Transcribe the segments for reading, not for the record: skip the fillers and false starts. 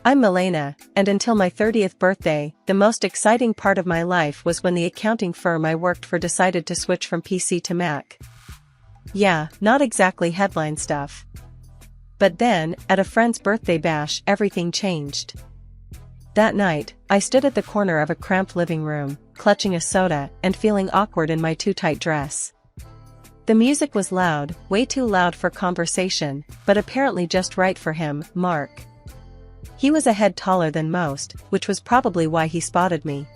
I'm Milena, and until my 30th birthday, the most exciting part of my life was when the accounting firm I worked for decided to switch from PC to Mac. Yeah, not exactly headline stuff. But then, at a friend's birthday bash, everything changed. That night, I stood at the corner of a cramped living room, clutching a soda and feeling awkward in my too tight dress. The music was loud, way too loud for conversation, but apparently just right for him, Mark. He was a head taller than most, which was probably why he spotted me.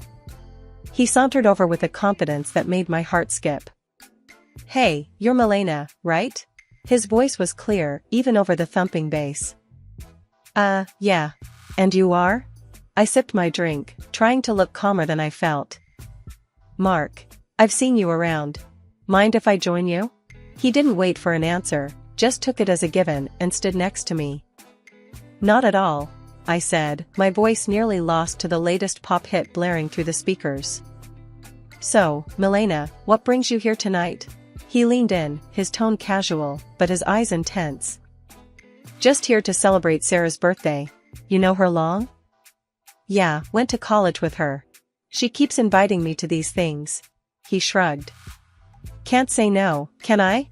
He sauntered over with a confidence that made my heart skip. "Hey, you're Milena, right?" His voice was clear, even over the thumping bass. Yeah. And you are?" I sipped my drink, trying to look calmer than I felt. "Mark. I've seen you around. Mind if I join you?" He didn't wait for an answer, just took it as a given and stood next to me. "Not at all," I said, my voice nearly lost to the latest pop hit blaring through the speakers. "So, Milena, what brings you here tonight?" He leaned in, his tone casual, but his eyes intense. "Just here to celebrate Sarah's birthday. You know her long?" "Yeah, went to college with her. She keeps inviting me to these things." He shrugged. "Can't say no, can I?"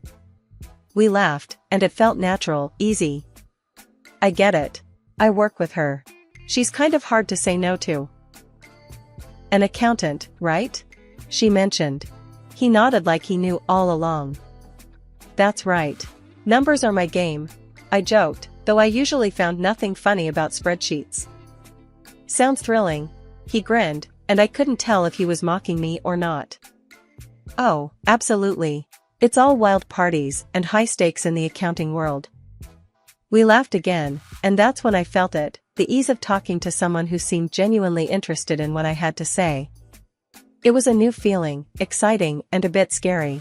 We laughed, and it felt natural, easy. "I get it. I work with her. She's kind of hard to say no to." "An accountant, right?" she mentioned. He nodded like he knew all along. "That's right. Numbers are my game," I joked, though I usually found nothing funny about spreadsheets. "Sounds thrilling." He grinned, and I couldn't tell if he was mocking me or not. "Oh, absolutely. It's all wild parties and high stakes in the accounting world." We laughed again, and that's when I felt it, the ease of talking to someone who seemed genuinely interested in what I had to say. It was a new feeling, exciting and a bit scary.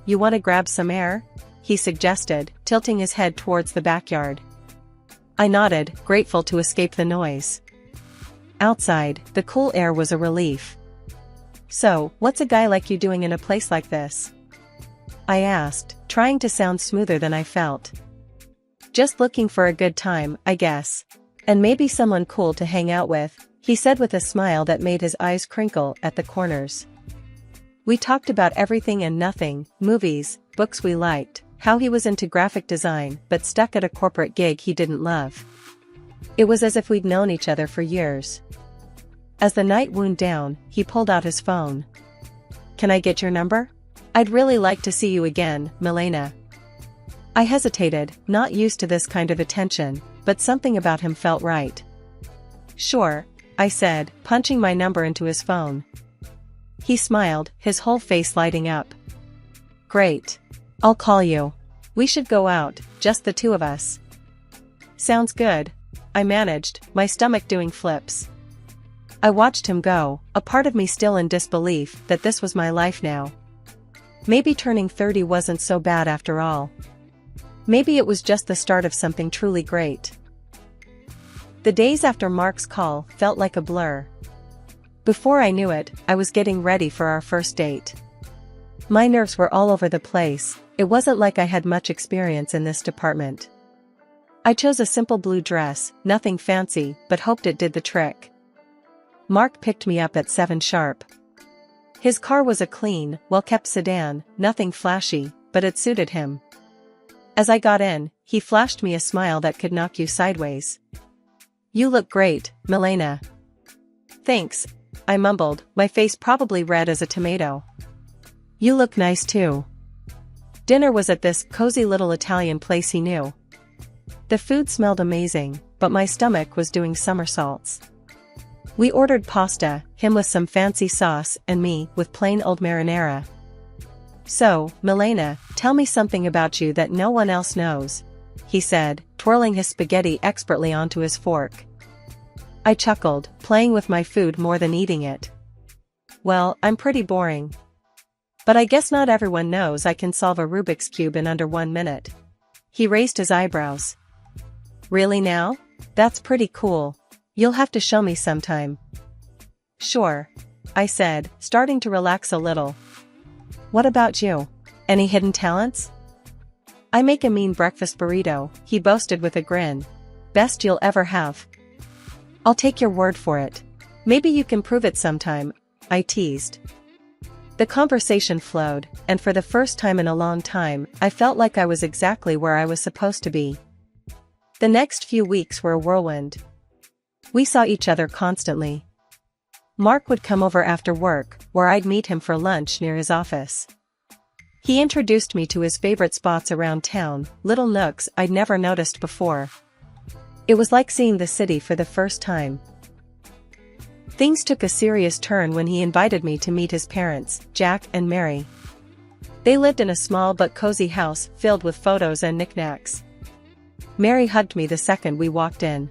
"You want to grab some air?" he suggested, tilting his head towards the backyard. I nodded, grateful to escape the noise. Outside, the cool air was a relief. "So, what's a guy like you doing in a place like this?" I asked, trying to sound smoother than I felt. "Just looking for a good time, I guess. And maybe someone cool to hang out with," he said with a smile that made his eyes crinkle at the corners. We talked about everything and nothing, movies, books we liked, how he was into graphic design but stuck at a corporate gig he didn't love. It was as if we'd known each other for years. As the night wound down, he pulled out his phone. "Can I get your number? I'd really like to see you again, Milena." I hesitated, not used to this kind of attention, but something about him felt right. "Sure," I said, punching my number into his phone. He smiled, his whole face lighting up. "Great. I'll call you. We should go out, just the two of us." "Sounds good," I managed, my stomach doing flips. I watched him go, a part of me still in disbelief that this was my life now. Maybe turning 30 wasn't so bad after all. Maybe it was just the start of something truly great. The days after Mark's call felt like a blur. Before I knew it, I was getting ready for our first date. My nerves were all over the place. It wasn't like I had much experience in this department. I chose a simple blue dress, nothing fancy, but hoped it did the trick. Mark picked me up at 7 sharp. His car was a clean, well-kept sedan, nothing flashy, but it suited him. As I got in, he flashed me a smile that could knock you sideways. "You look great, Milena." "Thanks," I mumbled, my face probably red as a tomato. "You look nice too." Dinner was at this cozy little Italian place he knew. The food smelled amazing, but my stomach was doing somersaults. We ordered pasta, him with some fancy sauce and me with plain old marinara. "So, Milena, tell me something about you that no one else knows," he said, twirling his spaghetti expertly onto his fork. I chuckled, playing with my food more than eating it. "Well, I'm pretty boring. But I guess not everyone knows I can solve a Rubik's Cube in under 1 minute." He raised his eyebrows. "Really now? That's pretty cool. You'll have to show me sometime." "Sure," I said, starting to relax a little. "What about you? Any hidden talents?" "I make a mean breakfast burrito," he boasted with a grin. "Best you'll ever have." I'll take your word for it. Maybe you can prove it sometime, I teased. The conversation flowed, and for the first time in a long time, I felt like I was exactly where I was supposed to be. The next few weeks were a whirlwind. We saw each other constantly. Mark would come over after work, where I'd meet him for lunch near his office. He introduced me to his favorite spots around town, little nooks I'd never noticed before. It was like seeing the city for the first time. Things took a serious turn when he invited me to meet his parents, Jack and Mary. They lived in a small but cozy house filled with photos and knickknacks. Mary hugged me the second we walked in.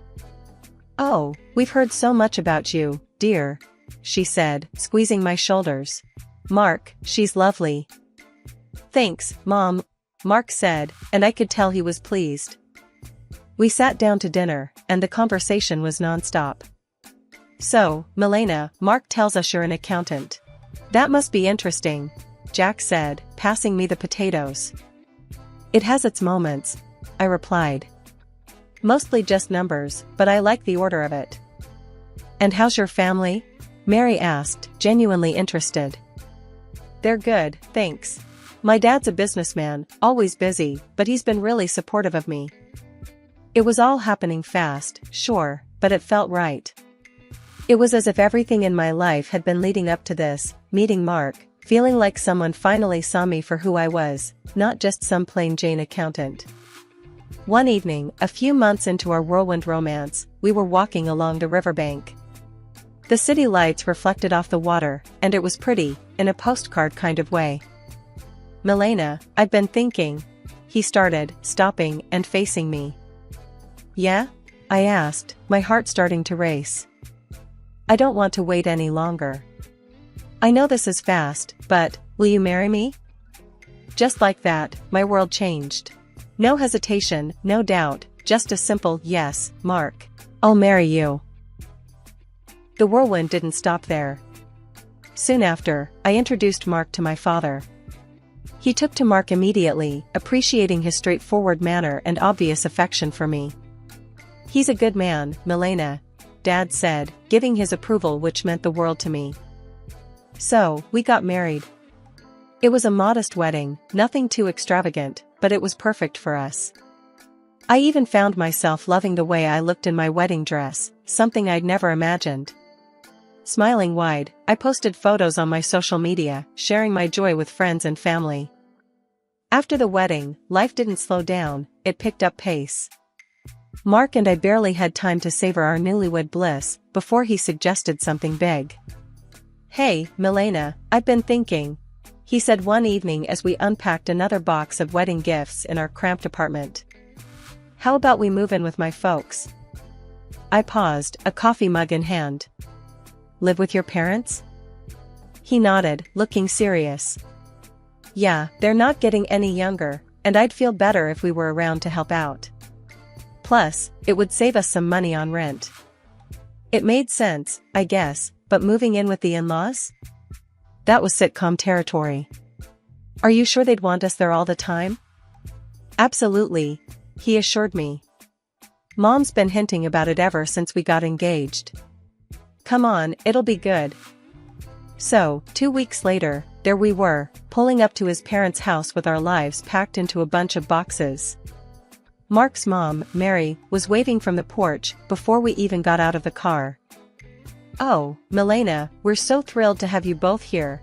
"Oh, we've heard so much about you, dear," she said, squeezing my shoulders. "Mark, she's lovely." "Thanks, Mom," Mark said, and I could tell he was pleased. We sat down to dinner, and the conversation was non-stop. "So, Milena, Mark tells us you're an accountant. That must be interesting," Jack said, passing me the potatoes. "It has its moments," I replied. "Mostly just numbers, but I like the order of it." "And how's your family?" Mary asked, genuinely interested. "They're good, thanks. My dad's a businessman, always busy, but he's been really supportive of me." It was all happening fast, sure, but it felt right. It was as if everything in my life had been leading up to this, meeting Mark, feeling like someone finally saw me for who I was, not just some plain Jane accountant. One evening, a few months into our whirlwind romance, we were walking along the riverbank. The city lights reflected off the water, and it was pretty, in a postcard kind of way. "Milena, I've been thinking," he started, stopping and facing me. "Yeah?" I asked, my heart starting to race. "I don't want to wait any longer. I know this is fast, but, will you marry me?" Just like that, my world changed. No hesitation, no doubt, just a simple yes, Mark. I'll marry you. The whirlwind didn't stop there. Soon after, I introduced Mark to my father. He took to Mark immediately, appreciating his straightforward manner and obvious affection for me. "He's a good man, Milena," Dad said, giving his approval, which meant the world to me. So, we got married. It was a modest wedding, nothing too extravagant, but it was perfect for us. I even found myself loving the way I looked in my wedding dress, something I'd never imagined. Smiling wide, I posted photos on my social media, sharing my joy with friends and family. After the wedding, life didn't slow down, it picked up pace. Mark and I barely had time to savor our newlywed bliss, before he suggested something big. "Hey, Milena, I've been thinking," he said one evening as we unpacked another box of wedding gifts in our cramped apartment. "How about we move in with my folks?" I paused, a coffee mug in hand. "Live with your parents?" He nodded, looking serious. "Yeah, they're not getting any younger, and I'd feel better if we were around to help out. Plus, it would save us some money on rent." It made sense, I guess, but moving in with the in-laws? That was sitcom territory. "Are you sure they'd want us there all the time?" "Absolutely," he assured me. "Mom's been hinting about it ever since we got engaged. Come on, it'll be good." So, 2 weeks later, there we were, pulling up to his parents' house with our lives packed into a bunch of boxes. Mark's mom, Mary, was waving from the porch before we even got out of the car. "Oh, Milena, we're so thrilled to have you both here,"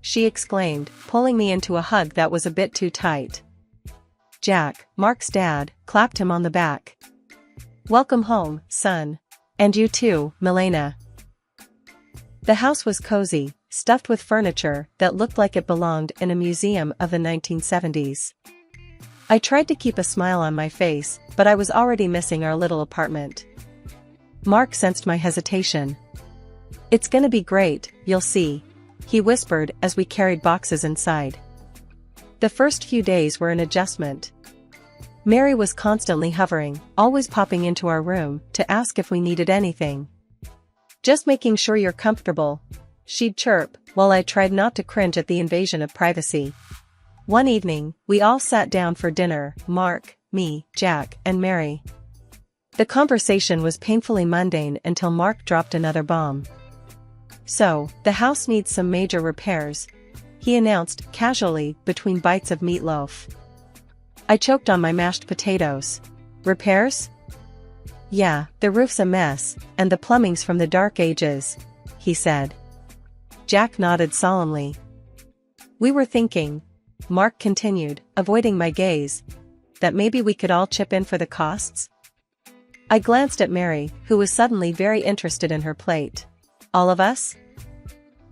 she exclaimed, pulling me into a hug that was a bit too tight. Jack, Mark's dad, clapped him on the back. "Welcome home, son. And you too, Milena." The house was cozy, stuffed with furniture that looked like it belonged in a museum of the 1970s. I tried to keep a smile on my face, but I was already missing our little apartment. Mark sensed my hesitation. "It's gonna be great, you'll see," he whispered as we carried boxes inside. The first few days were an adjustment. Mary was constantly hovering, always popping into our room to ask if we needed anything. "Just making sure you're comfortable," she'd chirp, while I tried not to cringe at the invasion of privacy. One evening, we all sat down for dinner, Mark, me, Jack, and Mary. The conversation was painfully mundane until Mark dropped another bomb. "So, the house needs some major repairs," he announced casually between bites of meatloaf. I choked on my mashed potatoes. "Repairs?" "Yeah, the roof's a mess, and the plumbing's from the dark ages," he said. Jack nodded solemnly. "We were thinking," Mark continued, avoiding my gaze, "that maybe we could all chip in for the costs?" I glanced at Mary, who was suddenly very interested in her plate. "All of us?"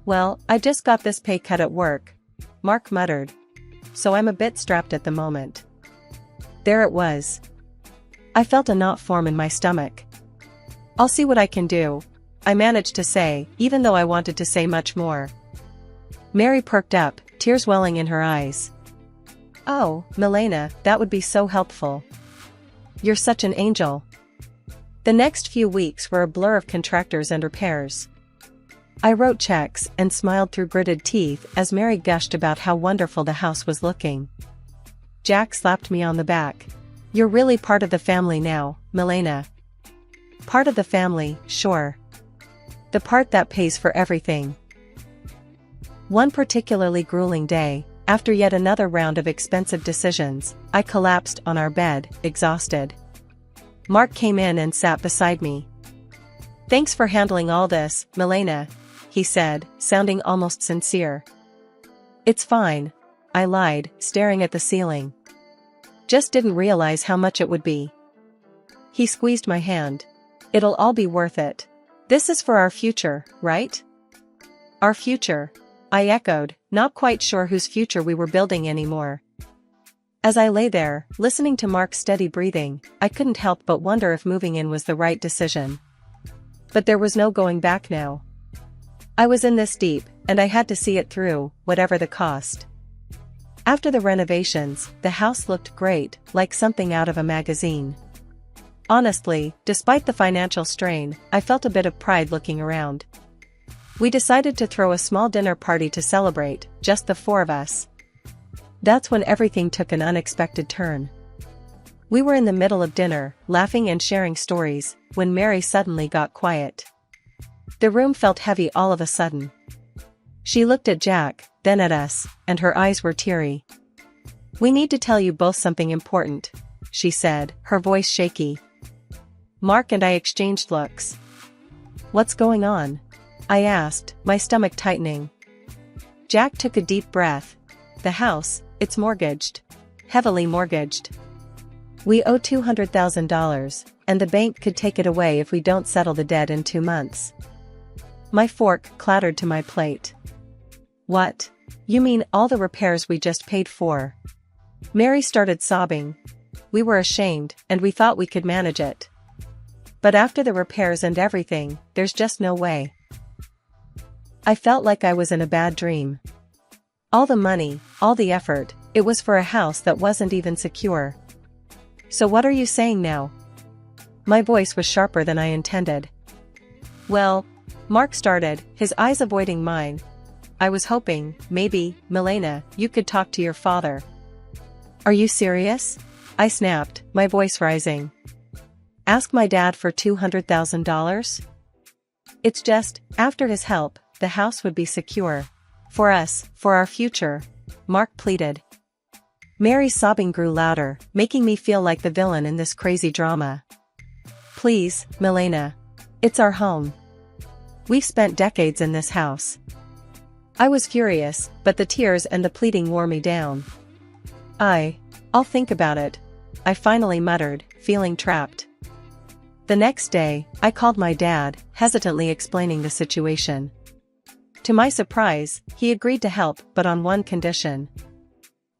"Well, I just got this pay cut at work," Mark muttered, "so I'm a bit strapped at the moment." There it was. I felt a knot form in my stomach. "I'll see what I can do," I managed to say, even though I wanted to say much more. Mary perked up, tears welling in her eyes. "Oh, Milena, that would be so helpful. You're such an angel." The next few weeks were a blur of contractors and repairs. I wrote checks and smiled through gritted teeth as Mary gushed about how wonderful the house was looking. Jack slapped me on the back. "You're really part of the family now, Milena." "Part of the family, sure. The part that pays for everything." One particularly grueling day, after yet another round of expensive decisions, I collapsed on our bed, exhausted. Mark came in and sat beside me. "Thanks for handling all this, Milena," he said, sounding almost sincere. "It's fine," I lied, staring at the ceiling. "Just didn't realize how much it would be." He squeezed my hand. "It'll all be worth it. This is for our future, right?" "Our future," I echoed, not quite sure whose future we were building anymore. As I lay there, listening to Mark's steady breathing, I couldn't help but wonder if moving in was the right decision. But there was no going back now. I was in this deep, and I had to see it through, whatever the cost. After the renovations, the house looked great, like something out of a magazine. Honestly, despite the financial strain, I felt a bit of pride looking around. We decided to throw a small dinner party to celebrate, just the four of us. That's when everything took an unexpected turn. We were in the middle of dinner, laughing and sharing stories, when Mary suddenly got quiet. The room felt heavy all of a sudden. She looked at Jack, then at us, and her eyes were teary. "We need to tell you both something important," she said, her voice shaky. Mark and I exchanged looks. "What's going on?" I asked, my stomach tightening. Jack took a deep breath. "The house, it's mortgaged. Heavily mortgaged. We owe $200,000, and the bank could take it away if we don't settle the debt in 2 months." My fork clattered to my plate. "What? You mean all the repairs we just paid for?" Mary started sobbing. "We were ashamed, and we thought we could manage it. But after the repairs and everything, there's just no way." I felt like I was in a bad dream. All the money, all the effort, it was for a house that wasn't even secure. "So what are you saying now?" My voice was sharper than I intended. "Well," Mark started, his eyes avoiding mine, "I was hoping, maybe, Milena, you could talk to your father." "Are you serious?" I snapped, my voice rising. "Ask my dad for $200,000? It's just, after his help, the house would be secure. For us, for our future," Mark pleaded. Mary's sobbing grew louder, making me feel like the villain in this crazy drama. "Please, Milena. It's our home. We've spent decades in this house." I was furious, but the tears and the pleading wore me down. I'll think about it," I finally muttered, feeling trapped. The next day, I called my dad, hesitantly explaining the situation. To my surprise, he agreed to help, but on one condition.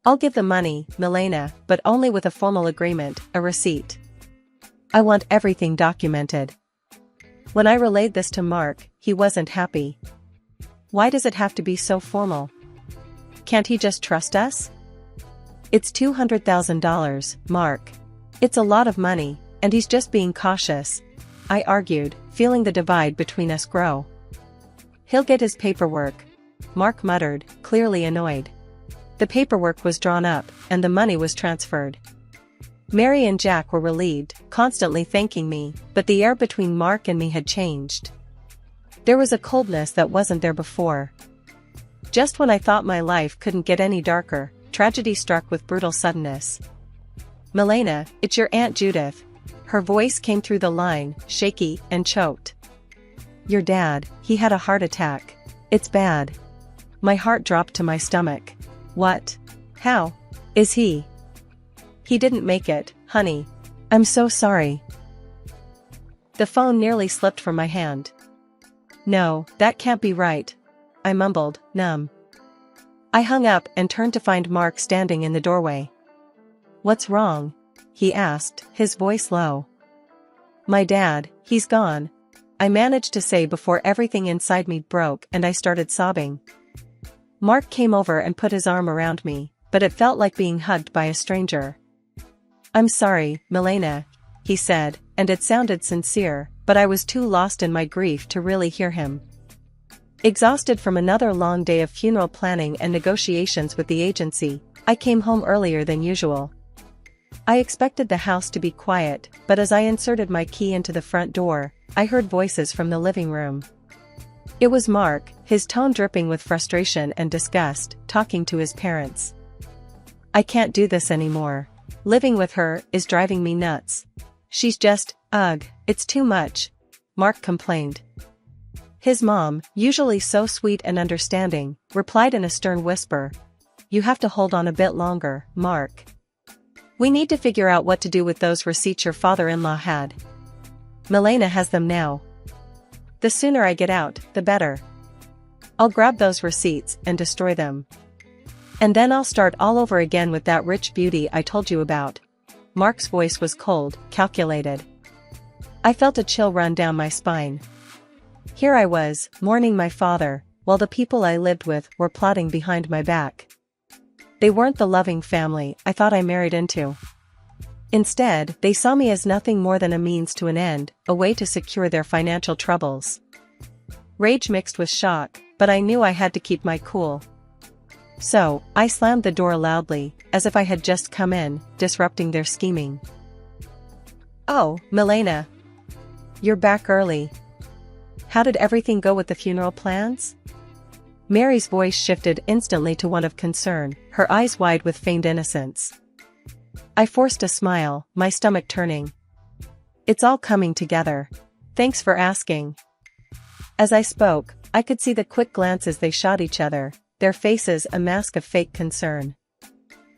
"I'll give the money, Milena, but only with a formal agreement, a receipt. I want everything documented." When I relayed this to Mark, he wasn't happy. "Why does it have to be so formal? Can't he just trust us?" "It's $200,000, Mark. It's a lot of money, and he's just being cautious," I argued, feeling the divide between us grow. "He'll get his paperwork," Mark muttered, clearly annoyed. The paperwork was drawn up, and the money was transferred. Mary and Jack were relieved, constantly thanking me, but the air between Mark and me had changed. There was a coldness that wasn't there before. Just when I thought my life couldn't get any darker, tragedy struck with brutal suddenness. "Milena, it's your Aunt Judith." Her voice came through the line, shaky and choked. "Your dad, he had a heart attack. It's bad." My heart dropped to my stomach. "What? How? Is he?" "He didn't make it, honey. I'm so sorry." The phone nearly slipped from my hand. "No, that can't be right," I mumbled, numb. I hung up and turned to find Mark standing in the doorway. "What's wrong?" he asked, his voice low. "My dad, he's gone," I managed to say before everything inside me broke and I started sobbing. Mark came over and put his arm around me, but it felt like being hugged by a stranger. "I'm sorry, Milena," he said, and it sounded sincere, but I was too lost in my grief to really hear him. Exhausted from another long day of funeral planning and negotiations with the agency, I came home earlier than usual. I expected the house to be quiet, but as I inserted my key into the front door, I heard voices from the living room. It was Mark, his tone dripping with frustration and disgust, talking to his parents. "I can't do this anymore. Living with her is driving me nuts. She's just, ugh, it's too much," Mark complained. His mom, usually so sweet and understanding, replied in a stern whisper, "You have to hold on a bit longer, Mark. We need to figure out what to do with those receipts your father-in-law had. Milena has them now. The sooner I get out, the better. I'll grab those receipts and destroy them. And then I'll start all over again with that rich beauty I told you about." Mark's voice was cold, calculated. I felt a chill run down my spine. Here I was, mourning my father, while the people I lived with were plotting behind my back. They weren't the loving family I thought I married into. Instead, they saw me as nothing more than a means to an end, a way to secure their financial troubles. Rage mixed with shock, but I knew I had to keep my cool. So, I slammed the door loudly, as if I had just come in, disrupting their scheming. "Oh, Milena. You're back early. How did everything go with the funeral plans?" Mary's voice shifted instantly to one of concern, her eyes wide with feigned innocence. I forced a smile, my stomach turning. "It's all coming together. Thanks for asking." As I spoke, I could see the quick glances they shot each other, their faces a mask of fake concern.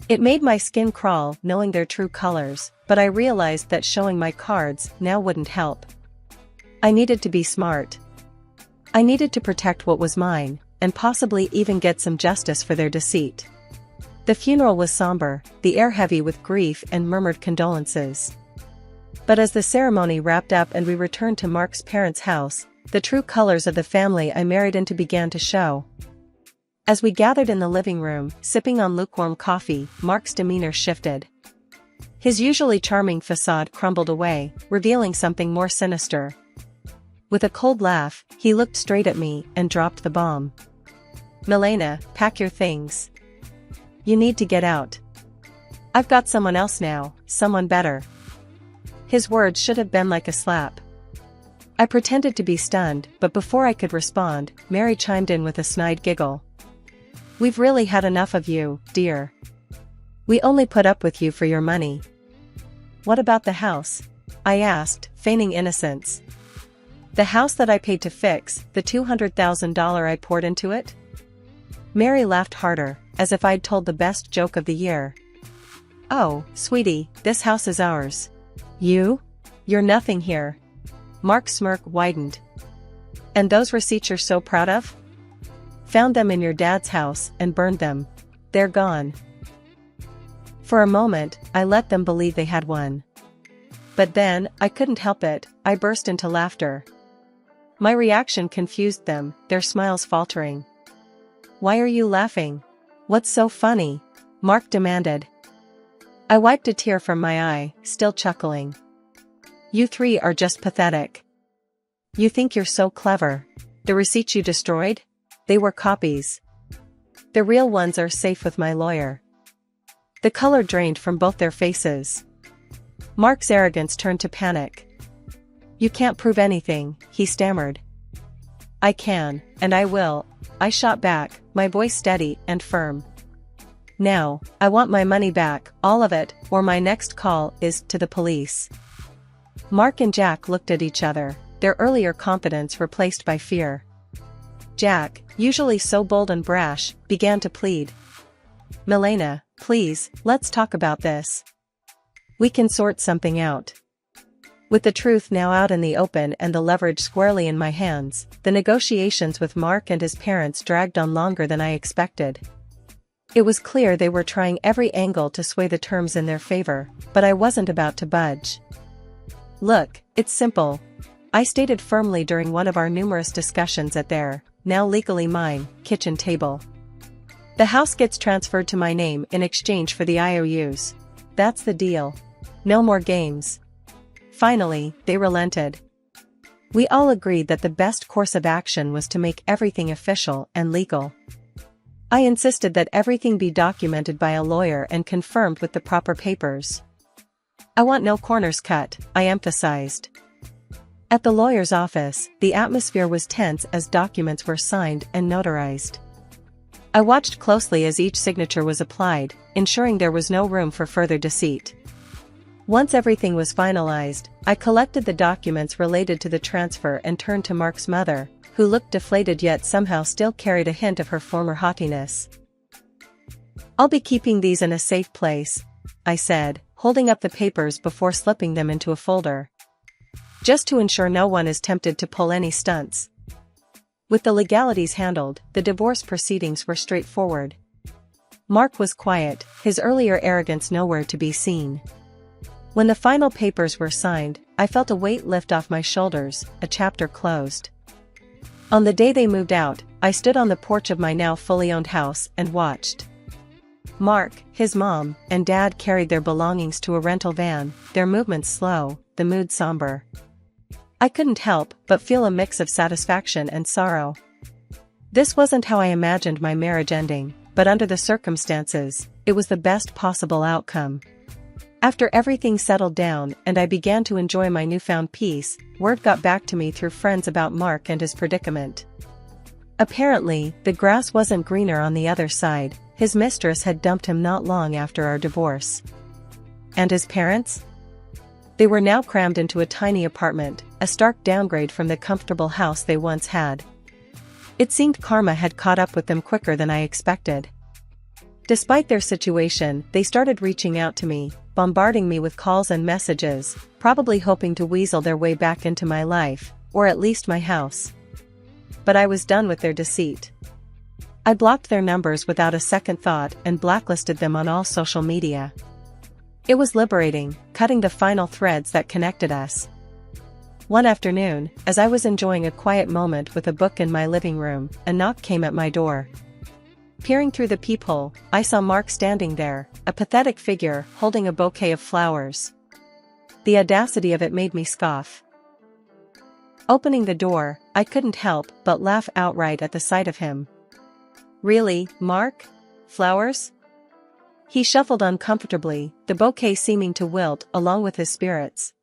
It made my skin crawl knowing their true colors, but I realized that showing my cards now wouldn't help. I needed to be smart. I needed to protect what was mine, and possibly even get some justice for their deceit. The funeral was somber, the air heavy with grief and murmured condolences. But as the ceremony wrapped up and we returned to Mark's parents' house, the true colors of the family I married into began to show. As we gathered in the living room, sipping on lukewarm coffee, Mark's demeanor shifted. His usually charming facade crumbled away, revealing something more sinister. With a cold laugh, he looked straight at me and dropped the bomb. "Milena, pack your things. You need to get out. I've got someone else now, someone better." His words should have been like a slap. I pretended to be stunned, but before I could respond, Mary chimed in with a snide giggle. "We've really had enough of you, dear. We only put up with you for your money." "What about the house?" I asked, feigning innocence. "The house that I paid to fix, the $200,000 I poured into it?" Mary laughed harder, as if I'd told the best joke of the year. "Oh, sweetie, this house is ours. You're nothing here." Mark's smirk widened. "And those receipts you're so proud of? Found them in your dad's house and burned them. They're gone." For a moment, I let them believe they had won. But then, I couldn't help it, I burst into laughter. My reaction confused them, their smiles faltering. "Why are you laughing? What's so funny?" Mark demanded. I wiped a tear from my eye, still chuckling. "You three are just pathetic. You think you're so clever. The receipts you destroyed? They were copies. The real ones are safe with my lawyer." The color drained from both their faces. Mark's arrogance turned to panic. "You can't prove anything," he stammered. "I can, and I will," I shot back, my voice steady and firm. "Now, I want my money back, all of it, or my next call is to the police." Mark and Jack looked at each other, their earlier confidence replaced by fear. Jack, usually so bold and brash, began to plead. "Milena, please, let's talk about this. We can sort something out." With the truth now out in the open and the leverage squarely in my hands, the negotiations with Mark and his parents dragged on longer than I expected. It was clear they were trying every angle to sway the terms in their favor, but I wasn't about to budge. "Look, it's simple," I stated firmly during one of our numerous discussions at their, now legally mine, kitchen table. "The house gets transferred to my name in exchange for the IOUs. That's the deal. No more games." Finally, they relented. We all agreed that the best course of action was to make everything official and legal. I insisted that everything be documented by a lawyer and confirmed with the proper papers. "I want no corners cut," I emphasized. At the lawyer's office, the atmosphere was tense as documents were signed and notarized. I watched closely as each signature was applied, ensuring there was no room for further deceit. Once everything was finalized, I collected the documents related to the transfer and turned to Mark's mother, who looked deflated yet somehow still carried a hint of her former haughtiness. "I'll be keeping these in a safe place," I said, holding up the papers before slipping them into a folder. "Just to ensure no one is tempted to pull any stunts." With the legalities handled, the divorce proceedings were straightforward. Mark was quiet, his earlier arrogance nowhere to be seen. When the final papers were signed, I felt a weight lift off my shoulders, a chapter closed. On the day they moved out, I stood on the porch of my now fully owned house and watched. Mark, his mom, and dad carried their belongings to a rental van, their movements slow, the mood somber. I couldn't help but feel a mix of satisfaction and sorrow. This wasn't how I imagined my marriage ending, but under the circumstances, it was the best possible outcome. After everything settled down and I began to enjoy my newfound peace, word got back to me through friends about Mark and his predicament. Apparently, the grass wasn't greener on the other side. His mistress had dumped him not long after our divorce. And his parents? They were now crammed into a tiny apartment, a stark downgrade from the comfortable house they once had. It seemed karma had caught up with them quicker than I expected. Despite their situation, they started reaching out to me, bombarding me with calls and messages, probably hoping to weasel their way back into my life, or at least my house. But I was done with their deceit. I blocked their numbers without a second thought and blacklisted them on all social media. It was liberating, cutting the final threads that connected us. One afternoon, as I was enjoying a quiet moment with a book in my living room, a knock came at my door. Peering through the peephole, I saw Mark standing there, a pathetic figure holding a bouquet of flowers. The audacity of it made me scoff. Opening the door, I couldn't help but laugh outright at the sight of him. "Really, Mark? Flowers?" He shuffled uncomfortably, the bouquet seeming to wilt along with his spirits.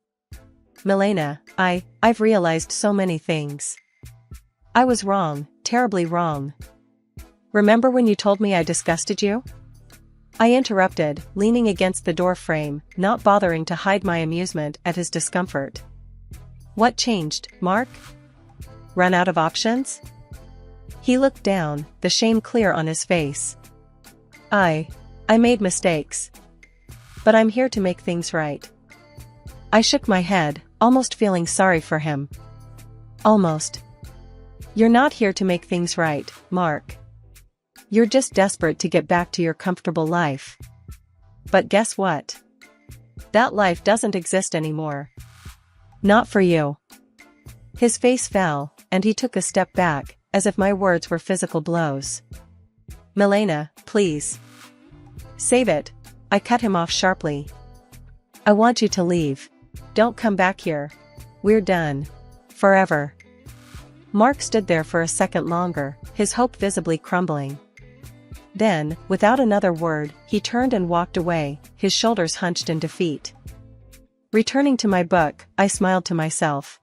"Milena, I've realized so many things. I was wrong, terribly wrong. Remember when you told me I disgusted you?" I interrupted, leaning against the door frame, not bothering to hide my amusement at his discomfort. "What changed, Mark? Run out of options?" He looked down, the shame clear on his face. I made mistakes. But I'm here to make things right." I shook my head, almost feeling sorry for him. "Almost. You're not here to make things right, Mark. You're just desperate to get back to your comfortable life. But guess what? That life doesn't exist anymore. Not for you." His face fell, and he took a step back, as if my words were physical blows. "Milena, please. Save it," I cut him off sharply. "I want you to leave. Don't come back here. We're done. Forever." Mark stood there for a second longer, his hope visibly crumbling. Then, without another word, he turned and walked away, his shoulders hunched in defeat. Returning to my book, I smiled to myself.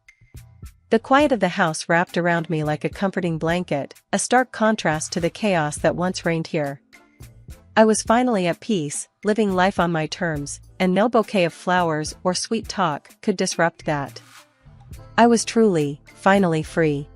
The quiet of the house wrapped around me like a comforting blanket, a stark contrast to the chaos that once reigned here. I was finally at peace, living life on my terms, and no bouquet of flowers or sweet talk could disrupt that. I was truly, finally free.